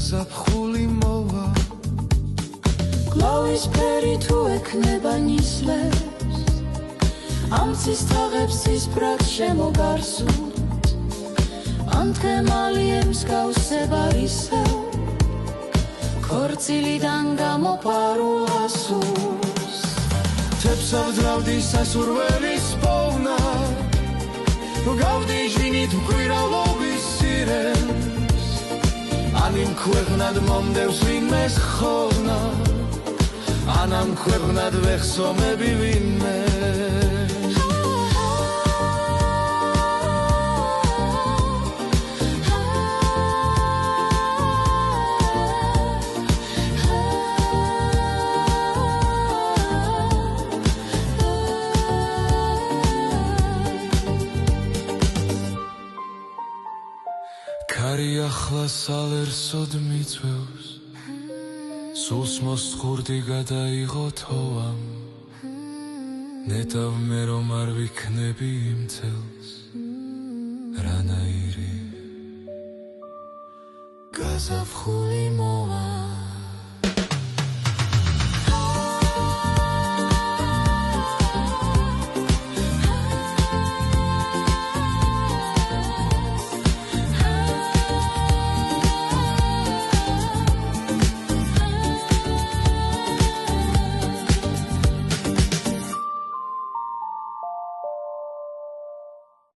გაზაფხული მოვა გლავის ფერი თუ ექნება ნისლებს ამცის თაღებს ისბრად შემოგარსუთ ან თემალი ემსგავსება ისევ ქორწილიდან გამოპარულა სულს თებსავ ძრავდი სასურველის პოვნა გავდი ჟინით მკვირავლობის სირენს ან იმ ქვეყნად მომდევს ვინმეს ხოვნა ან ამ ქვეყნად ვეხსომები ვინმე კარი ახლა სალერსოდ მიწვევს სულს მოსხურდი გადაიღო თოვამ ნეტავ მე რომ არ ვიქნები იმ წელს რანაირი გაზაფხული მოვა